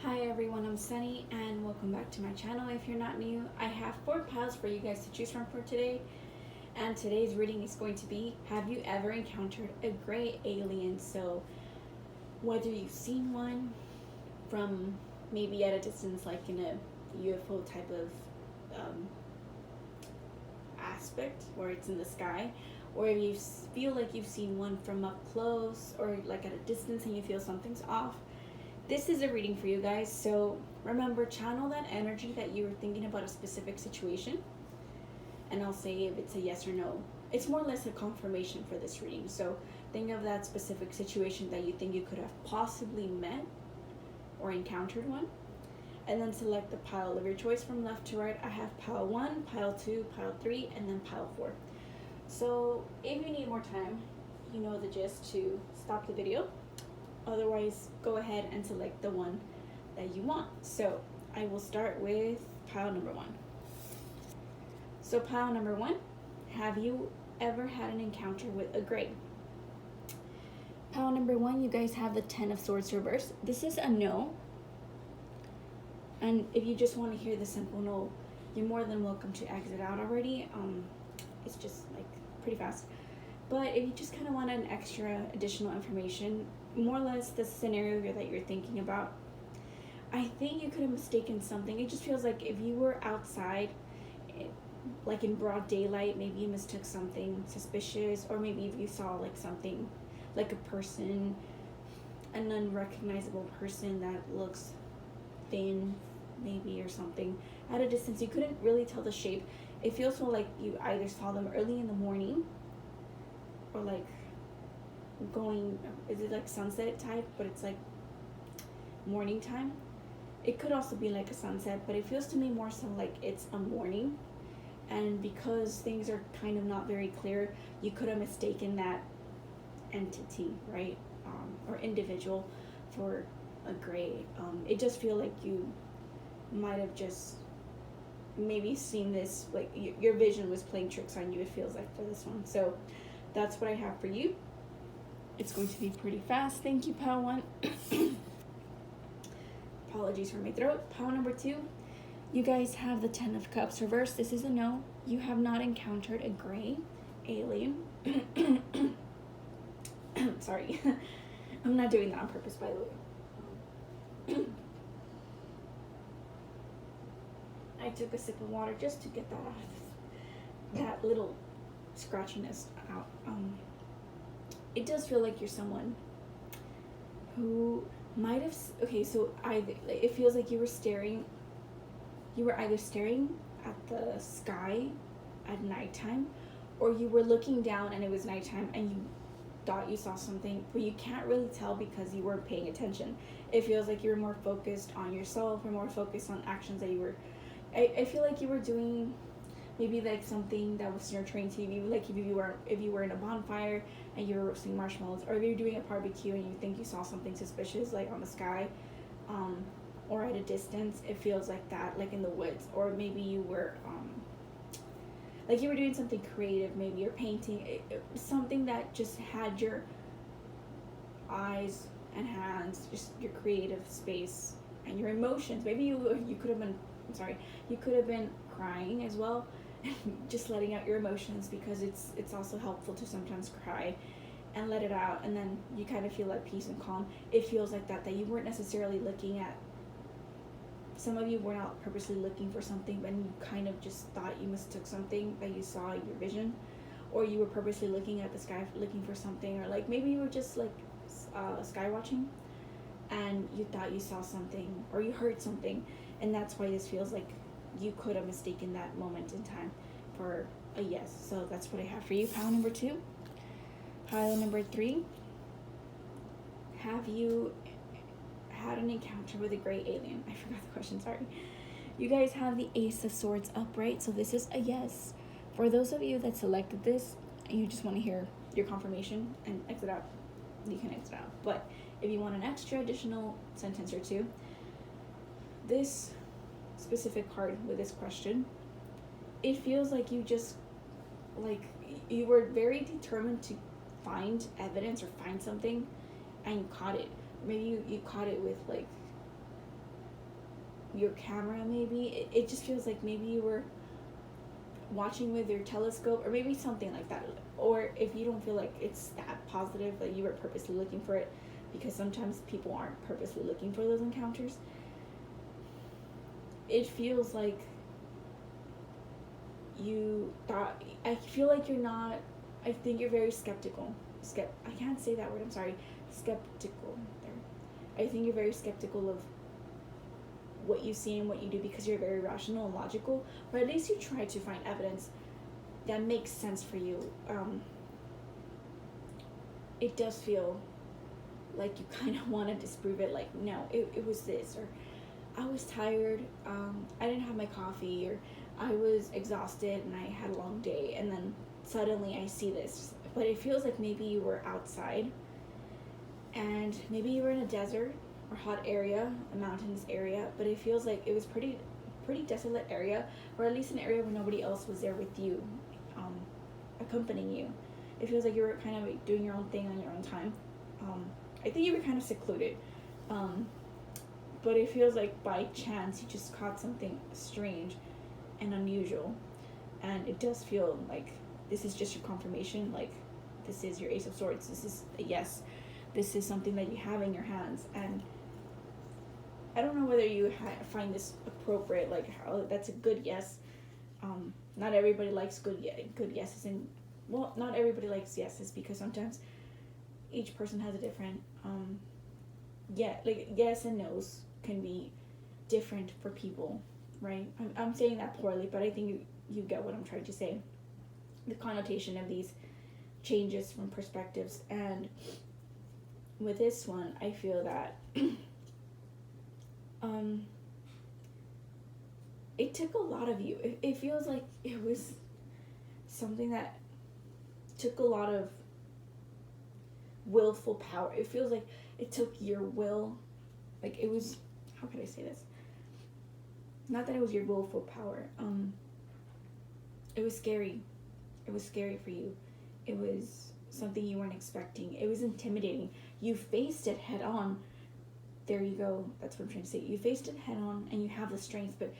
Hi everyone, I'm Sunny and welcome back to my channel. If you're not new, I have 4 piles for you guys to choose from for today. And today's reading is going to be, have you ever encountered a gray alien? So whether you've seen one from maybe at a distance, like in a UFO type of aspect where it's in the sky, or if you feel like you've seen one from up close or like at a distance and you feel something's off, this is a reading for you guys. So remember, channel that energy that you were thinking about a specific situation, and I'll say if it's a yes or no. It's more or less a confirmation for this reading. So think of that specific situation that you think you could have possibly met or encountered one, and then select the pile of your choice from left to right. I have pile 1, pile 2, pile 3, and then pile 4. So if you need more time, you know the gist to stop the video. Otherwise, go ahead and select the one that you want. So I will start with pile number 1. So pile number 1, have you ever had an encounter with a gray? Pile number 1, you guys have the 10 of Swords reversed. This is a no. And if you just want to hear the simple no, you're more than welcome to exit out already. It's just like pretty fast. But if you just kind of want an extra additional information, more or less the scenario that you're thinking about, I think you could have mistaken something. It just feels like if you were outside, like in broad daylight, maybe you mistook something suspicious, or maybe if you saw like something, like a person, an unrecognizable person that looks thin, maybe, or something, at a distance, you couldn't really tell the shape. It feels so like you either saw them early in the morning, or like going, is it like sunset type, but it's like morning time. It could also be like a sunset, but it feels to me more so like it's a morning. And because things are kind of not very clear, you could have mistaken that entity, right, or individual for a gray. It just feel like you might have just maybe seen this, like your vision was playing tricks on you, it feels like, for this one. So that's what I have for you. It's going to be pretty fast. Thank you, pile 1. Apologies for my throat. Pile number 2, you guys have the 10 of Cups reversed. This is a no. You have not encountered a gray alien. Sorry. I'm not doing that on purpose, by the way. I took a sip of water just to get that little scratchiness out. It does feel like you're someone who might have, okay, so it feels like you were either staring at the sky at nighttime, or you were looking down and it was nighttime and you thought you saw something, but you can't really tell because you weren't paying attention. It feels like you were more focused on yourself, or more focused on actions that you were, I feel like you were doing maybe like something that was nurturing to you, like if you were in a bonfire and you were roasting marshmallows, or if you're doing a barbecue and you think you saw something suspicious like on the sky, or at a distance. It feels like that, like in the woods, or maybe you were like you were doing something creative, maybe you're painting, something that just had your eyes and hands, just your creative space and your emotions. Maybe you could have been, you could have been crying as well, just letting out your emotions, because it's also helpful to sometimes cry and let it out, and then you kind of feel at peace and calm. It feels like that you weren't necessarily looking at, some of you were not purposely looking for something, but you kind of just thought you mistook something that you saw in your vision, or you were purposely looking at the sky looking for something, or like maybe you were just like sky watching and you thought you saw something or you heard something, and that's why this feels like you could have mistaken that moment in time for a yes. So that's what I have for you. Pile number 2. Pile number 3, have you had an encounter with a gray alien? I forgot the question, sorry. You guys have the Ace of Swords upright, so this is a yes. For those of you that selected this, you just want to hear your confirmation and exit out, you can exit out. But if you want an extra additional sentence or two, this specific card with this question, it feels like you just, like, you were very determined to find evidence or find something, and you caught it. Maybe you caught it with like your camera, maybe it just feels like maybe you were watching with your telescope, or maybe something like that. Or if you don't feel like it's that positive, like you were purposely looking for it, because sometimes people aren't purposely looking for those encounters, it feels like you thought, I feel like you're not, I think you're very skeptical. I can't say that word, I'm sorry. Skeptical. There. I think you're very skeptical of what you see and what you do, because you're very rational and logical, or at least you try to find evidence that makes sense for you. It does feel like you kind of want to disprove it, like, no, it was this, or I was tired, I didn't have my coffee, or I was exhausted and I had a long day, and then suddenly I see this. But it feels like maybe you were outside, and maybe you were in a desert or hot area, a mountainous area, but it feels like it was pretty desolate area, or at least an area where nobody else was there with you, accompanying you. It feels like you were kind of like doing your own thing on your own time. I think you were kind of secluded, but it feels like by chance you just caught something strange and unusual, and it does feel like this is just your confirmation, like this is your Ace of Swords, this is a yes, this is something that you have in your hands. And I don't know whether you find this appropriate, like how that's a good yes. Not everybody likes good yeses, and well, not everybody likes yeses, because sometimes each person has a different like yes and no's can be different for people, right? I'm saying that poorly, but I think you get what I'm trying to say. The connotation of these changes from perspectives. And with this one, I feel that it took a lot of you. It feels like it was something that took a lot of willful power. It feels like it took your will, like it was, how could I say this? Not that it was your willful power. It was scary. It was scary for you. It was something you weren't expecting. It was intimidating. You faced it head on. There you go. That's what I'm trying to say. You faced it head on, and you have the strength, but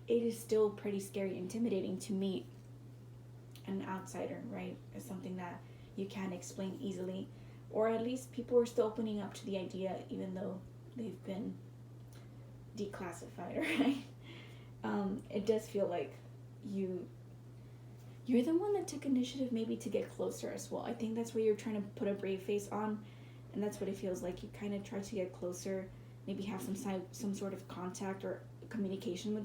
it is still pretty scary, intimidating to meet an outsider, right? It's something that you can't explain easily, or at least people are still opening up to the idea, even though they've been declassified, right? It does feel like you're the one that took initiative, maybe to get closer as well. I think that's where you're trying to put a brave face on, and that's what it feels like. You kind of try to get closer, maybe have some sort of contact or communication with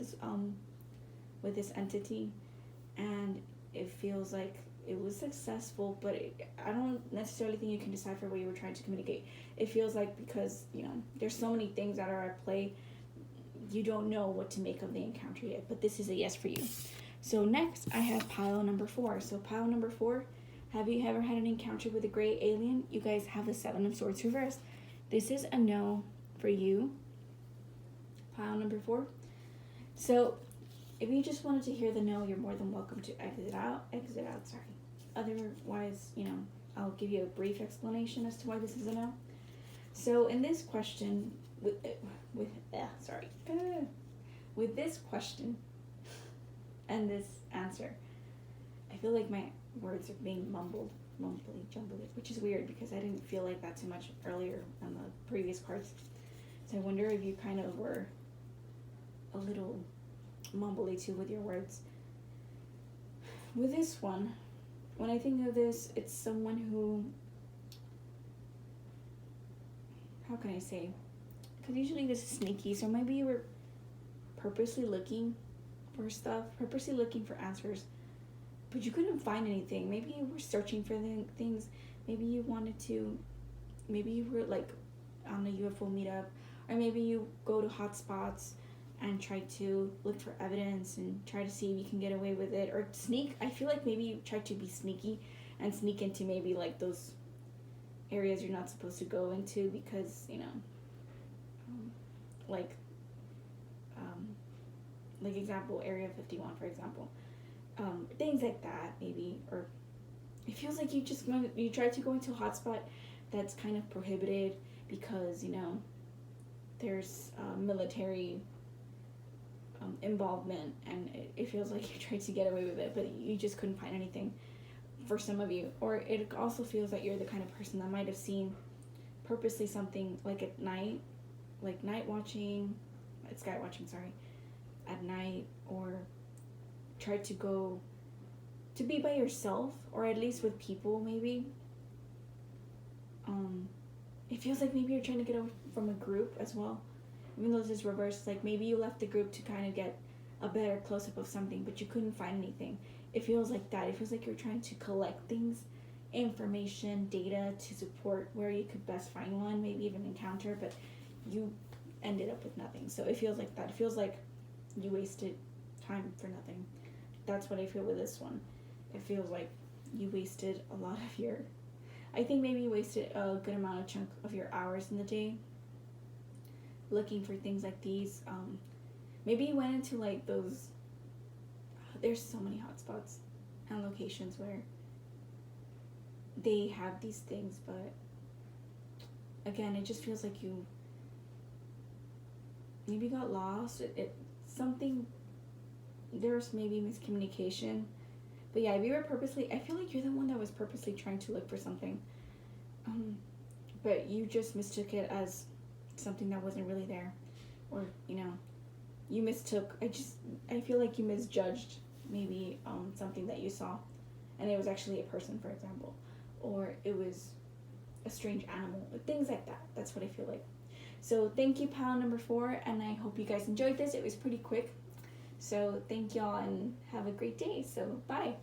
this entity, and it feels like it was successful, but I don't necessarily think you can decipher what you were trying to communicate. It feels like, because there's so many things that are at play, you don't know what to make of the encounter yet, but this is a yes for you. So next I have pile number 4. So pile number 4, have you ever had an encounter with a gray alien? You guys have the 7 of Swords reversed. This is a no for you. Pile number 4. So if you just wanted to hear the no, you're more than welcome to exit out, sorry. Otherwise, I'll give you a brief explanation as to why this is a no. So in this question, with this question and this answer, I feel like my words are being mumbly jumbled, which is weird because I didn't feel like that too much earlier on the previous cards. So I wonder if you kind of were a little mumbly too with your words. With this one, when I think of this, it's someone who, how can I say? Because usually this is sneaky, so maybe you were purposely looking for stuff, purposely looking for answers, but you couldn't find anything. Maybe you were searching for things. Maybe you were like on a UFO meetup, or maybe you go to hotspots and try to look for evidence and try to see if you can get away with it, or sneak. I feel like maybe you try to be sneaky and sneak into maybe like those areas you're not supposed to go into because, like example, Area 51, for example. Things like that, maybe. Or it feels like you try to go into a hotspot that's kind of prohibited because, there's military involvement, and it feels like you tried to get away with it, but you just couldn't find anything for some of you. Or it also feels that you're the kind of person that might have seen purposely something like at night, like night watching, sky watching, sorry, at night, or tried to go to be by yourself, or at least with people, maybe. It feels like maybe you're trying to get away from a group as well. Even though this is reversed, like maybe you left the group to kind of get a better close-up of something, but you couldn't find anything. It feels like that. It feels like you're trying to collect things, information, data to support where you could best find one, maybe even encounter, but you ended up with nothing. So it feels like that. It feels like you wasted time for nothing. That's what I feel with this one. It feels like you wasted a lot of your... I think maybe you wasted a good chunk of your hours in the day looking for things like these. Maybe you went into like those... There's so many hotspots and locations where they have these things, but again, it just feels like you maybe got lost. Something... There's maybe miscommunication. But yeah, if you were purposely... I feel like you're the one that was purposely trying to look for something. But you just mistook it as something that wasn't really there. Or, you mistook... I feel like you misjudged maybe something that you saw. And it was actually a person, for example. Or it was a strange animal. Things like that. That's what I feel like. So thank you, pile number 4. And I hope you guys enjoyed this. It was pretty quick. So thank y'all and have a great day. So bye.